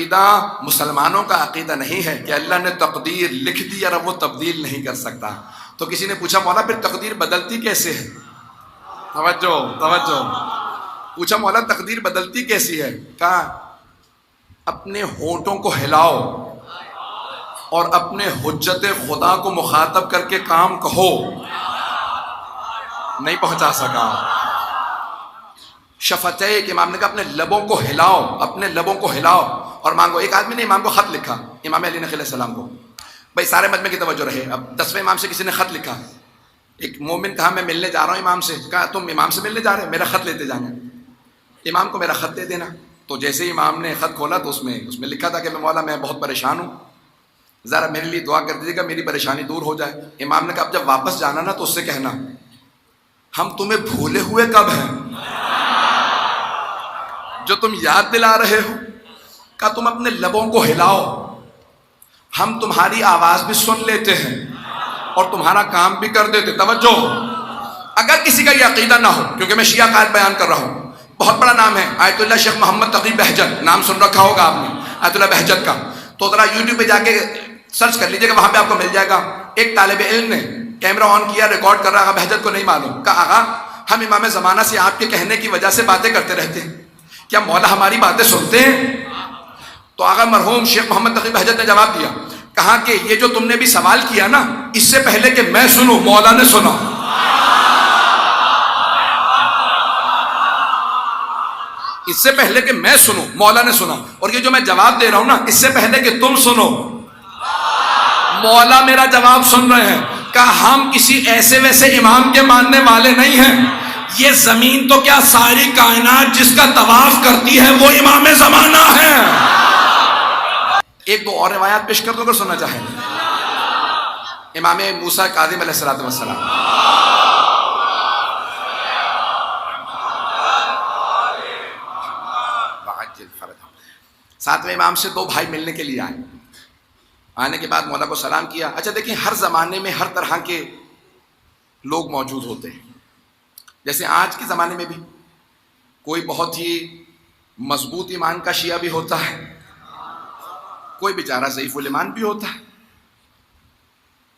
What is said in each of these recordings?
عقیدہ مسلمانوں کا عقیدہ نہیں ہے کہ اللہ نے تقدیر لکھ دی اور اب وہ تبدیل نہیں کر سکتا. تو کسی نے پوچھا مولا پھر تقدیر بدلتی کیسے ہے؟ توجہ. پوچھا مولا تقدیر بدلتی کیسی ہے؟ کہا اپنے ہونٹوں کو ہلاؤ اور اپنے حجت خدا کو مخاطب کر کے کام کہو. نہیں پہنچا سکا. شفتیک، امام نے کہا اپنے لبوں کو ہلاؤ، اپنے لبوں کو ہلاؤ اور مانگو. ایک آدمی نے امام کو خط لکھا، امام علی نقی علیہ السلام کو. بھائی سارے مجمع کی توجہ رہے. اب 10ویں امام سے کسی نے خط لکھا. ایک مومن کہا میں ملنے جا رہا ہوں امام سے. کہا تم امام سے ملنے جا رہے ہو؟ میرا خط لیتے جانا. امام کو میرا خط دے دینا. تو جیسے ہی امام نے خط کھولا تو اس میں لکھا تھا کہ میں مولا میں بہت پریشان ہوں، ذرا میرے لیے دعا کر دیجیے گا میری پریشانی دور ہو جائے. امام نے کہا اب جب واپس جانا نا تو اس سے کہنا ہم تمہیں بھولے ہوئے کب ہیں جو تم یاد دلا رہے ہو. کہا تم اپنے لبوں کو ہلاؤ، ہم تمہاری آواز بھی سن لیتے ہیں اور تمہارا کام بھی کر دیتے. توجہ. اگر کسی کا یہ عقیدہ نہ ہو، کیونکہ میں شیعہ قائد بیان کر رہا ہوں، بہت بڑا نام ہے آیت اللہ شیخ محمد تقی بہجت، نام سن رکھا ہوگا آپ نے آیت اللہ بہجت کا. تو ذرا یوٹیوب پہ جا کے سرچ کر لیجیے گا، وہاں پہ آپ کو مل جائے گا. ایک طالب علم نے کیمرہ آن کیا، ریکارڈ کر رہا. بہجت کو نہیں معلوم. کہا آغا ہم امام زمانہ سے آپ کے کہنے کی وجہ سے باتیں کرتے رہتے ہیں، کیا مولا ہماری باتیں سنتے ہیں؟ تو آغا مرحوم شیخ محمد تقی بہجت نے جواب دیا. کہا کہ یہ جو تم نے بھی سوال کیا نا، اس سے پہلے کہ میں سنوں مولا نے سنا. اس سے پہلے کہ میں سنوں مولا نے سنا. اور یہ جو میں جواب دے رہا ہوں نا، اس سے پہلے کہ تم سنو مولا میرا جواب سن رہے ہیں. کہا ہم کسی ایسے ویسے امام کے ماننے والے نہیں ہیں. یہ زمین تو کیا ساری کائنات جس کا طواف کرتی ہے وہ امام زمانہ ہے. ایک دو اور روایات پیش کر دو اگر سننا چاہیں. امام موسیٰ کاظم علیہ السلام. ساتویں امام سے دو بھائی ملنے کے لیے آئے. آنے کے بعد مولا کو سلام کیا. اچھا دیکھیں ہر زمانے میں ہر طرح کے لوگ موجود ہوتے ہیں. جیسے آج کے زمانے میں بھی کوئی بہت ہی مضبوط ایمان کا شیعہ بھی ہوتا ہے، کوئی بیچارہ ضعیف الایمان بھی ہوتا ہے.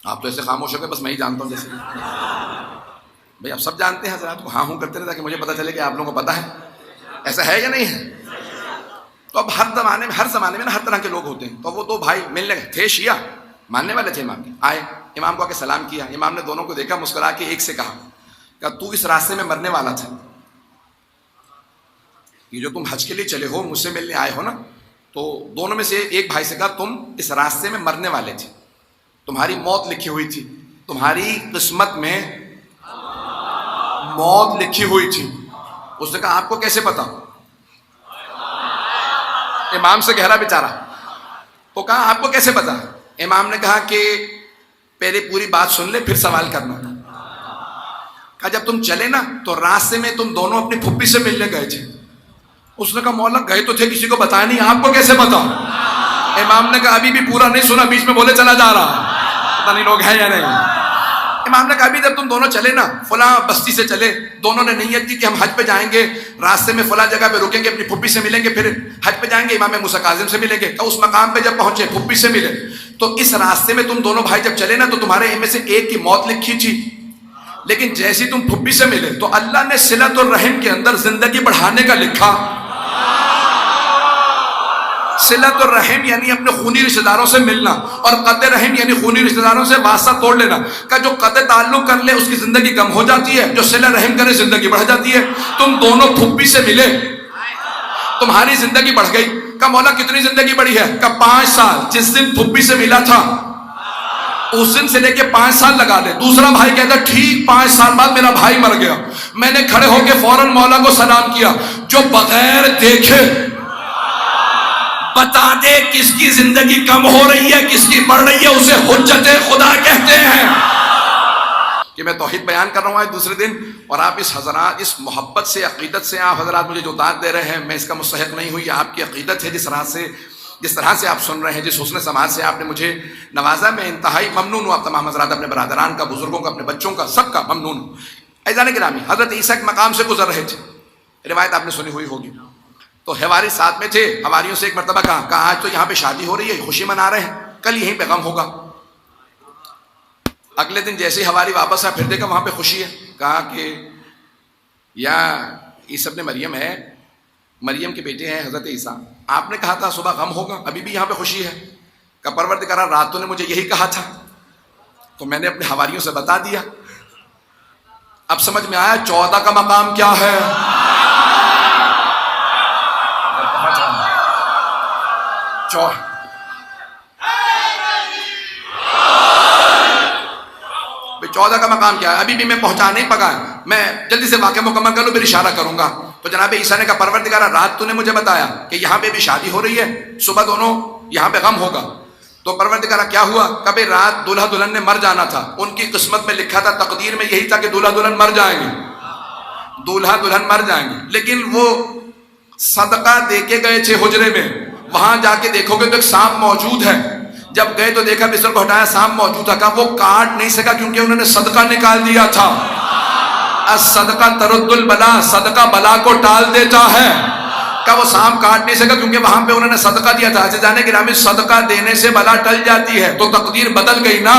آپ تو ایسے خاموش ہو گئے بس میں ہی جانتا ہوں. جیسے بھئی آپ سب جانتے ہیں حضرات کو ہاں ہوں کرتے رہے تاکہ مجھے پتہ چلے کہ آپ لوگوں کو پتہ ہے. ایسا ہے یا نہیں ہے؟ تو اب ہر زمانے میں نا ہر طرح کے لوگ ہوتے ہیں. تو وہ دو بھائی ملنے گئے تھے، شیعہ ماننے والے تھے امام کے. آئے امام کو آ کے سلام کیا. امام نے دونوں کو دیکھا، مسکرا کے ایک سے کہا کہ تو اس راستے میں مرنے والا تھا. یہ جو تم حج کے لیے چلے ہو مجھ سے ملنے آئے ہو نا، تو دونوں میں سے ایک بھائی سے کہا تم اس راستے میں مرنے والے تھے، تمہاری موت لکھی ہوئی تھی، تمہاری قسمت میں موت لکھی ہوئی تھی. اس نے کہا آپ کو کیسے پتا؟ امام سے گہرا بیچارہ. تو کہا آپ کو کیسے پتا؟ امام نے کہا کہ پہلے پوری بات سن لے پھر سوال کرنا. کہا جب تم چلے نا تو راستے میں تم دونوں اپنی پھپھی سے ملنے گئے تھے. اس نے کہا مولا گئے تو تھے کسی کو بتایا نہیں، آپ کو کیسے پتا؟ امام نے کہا ابھی بھی پورا نہیں سنا، بیچ میں بولے چلا جا رہا، پتہ نہیں لوگ ہیں یا نہیں. امام نے کہا ابھی جب تم دونوں چلے نا فلاں بستی سے چلے، دونوں نے نیت کی کہ ہم حج پہ جائیں گے، راستے میں فلاں جگہ پہ رکیں گے، اپنی پھپھی سے ملیں گے، پھر حج پہ جائیں گے، امام موسیٰ کاظم سے ملیں گے. تو اس مقام پہ جب پہنچے پھپھی سے ملے، تو اس راستے میں تم دونوں بھائی جب چلے نا تو تمہارے میں سے ایک کی موت لکھی تھی، لیکن جیسے تم پھپھی سے ملے تو اللہ نے صلۃ الرحم کے اندر زندگی بڑھانے کا لکھا. صلۃ الرحم یعنی اپنے خونی رشتہ داروں سے ملنا، اور قطع رحم یعنی خونی رشتہ داروں سے واسطہ توڑ لینا. کا جو قطع تعلق کر لے اس کی زندگی کم ہو جاتی ہے، جو صلہ رحم کرے زندگی بڑھ جاتی ہے. تم دونوں پھپھی سے ملے، تمہاری زندگی بڑھ گئی. کا مولا کتنی زندگی بڑھی ہے؟ کا 5 سال. جس دن پھپھی سے ملا تھا اس دن سے لے کے 5 سال لگا دے. دوسرا بھائی کہتا ٹھیک 5 سال بعد میرا بھائی مر گیا. میں نے کھڑے ہو کے فوراً مولا کو سلام کیا، جو بغیر دیکھے بتا دے کس کی زندگی کم ہو رہی ہے کس کی بڑھ رہی ہے، اسے حجت خدا کہتے ہیں. کہ میں توحید بیان کر رہا ہوں آج دوسرے دن، اور آپ اس حضرات اس محبت سے عقیدت سے آپ حضرات مجھے جو داد دے رہے ہیں، میں اس کا مستحق نہیں ہوں. یہ آپ کی عقیدت ہے، جس طرح سے آپ سن رہے ہیں، جس حسن سماعت سے آپ نے مجھے نوازا، میں انتہائی ممنون ہوں. آپ تمام حضرات اپنے برادران کا، بزرگوں کا، اپنے بچوں کا، سب کا ممنون ہوں. عزیزان گرامی، حضرت عیسیٰ کے مقام سے گزر رہے تھے، روایت آپ نے سنی ہوئی ہوگی. تو حواری ساتھ میں تھے، حواریوں سے ایک مرتبہ کہا آج تو یہاں پہ شادی ہو رہی ہے، خوشی منا رہے ہیں، کل یہیں پہ غم ہوگا۔ اگلے دن جیسے ہی حواری واپس آیا، پھر دیکھا وہاں پہ خوشی ہے، کہا کہ یا عیسی ابن مریم ہے، مریم کے بیٹے ہیں حضرت عیسیٰ، آپ نے کہا تھا صبح غم ہوگا، ابھی بھی یہاں پہ خوشی ہے؟ کہ پروردگار رات تو نے مجھے یہی کہا تھا، تو میں نے اپنے حواریوں سے بتا دیا۔ اب سمجھ میں آیا 14 کا مقام کیا ہے؟ چودہ کا مقام کیا ہے؟ ابھی بھی میں پہنچا نہیں پکا، میں جلدی سے واقعہ مکمل کر لوں پھر اشارہ کروں گا۔ تو جناب عیسیٰ نے کہا پروردگار رات تو نے مجھے بتایا کہ یہاں پہ بھی شادی ہو رہی ہے، صبح دونوں یہاں پہ غم ہوگا۔ تو پروردگار کیا ہوا؟ کبھی رات دولہا دلہن نے مر جانا تھا، ان کی قسمت میں لکھا تھا، تقدیر میں یہی تھا کہ دولہا دلہن مر جائیں گے، دولہا دلہن مر جائیں گے، لیکن وہ صدقہ دے کے گئے تھے حجرے میں، وہاں جا کے دیکھو گے تو ایک سانپ موجود ہے۔ جب گئے تو دیکھا بستر کو ہٹایا، سانپ موجود تھا، کہا وہ کاٹ نہیں سکا کیونکہ انہوں نے صدقہ نکال دیا تھا۔ الصدقہ ترد البلا، صدقہ بلا کو ٹال دیتا ہے۔ کہا وہ سانپ کاٹ نہیں سکا کیونکہ وہاں پہ انہوں نے صدقہ دیا تھا۔ عزیزان گرامی، صدقہ دینے سے بلا ٹل جاتی ہے، تو تقدیر بدل گئی نا۔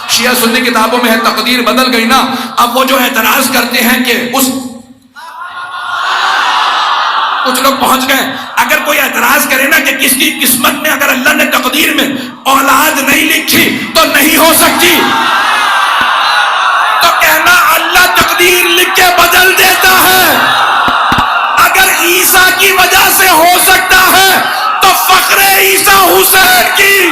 شیعہ سنی کتابوں میں ہے تقدیر بدل گئی نا۔ اب وہ جو اعتراض کرتے ہیں کہ کچھ لوگ پہنچ گئے، اگر کوئی اعتراض کرے نا کہ کس کی قسمت میں اگر اللہ نے تقدیر میں اولاد نہیں لکھی تو نہیں ہو سکتی، تو کہنا اللہ تقدیر لکھ کے بدل دیتا ہے۔ اگر عیسیٰ کی وجہ سے ہو سکتا ہے تو فخر عیسیٰ حسین کی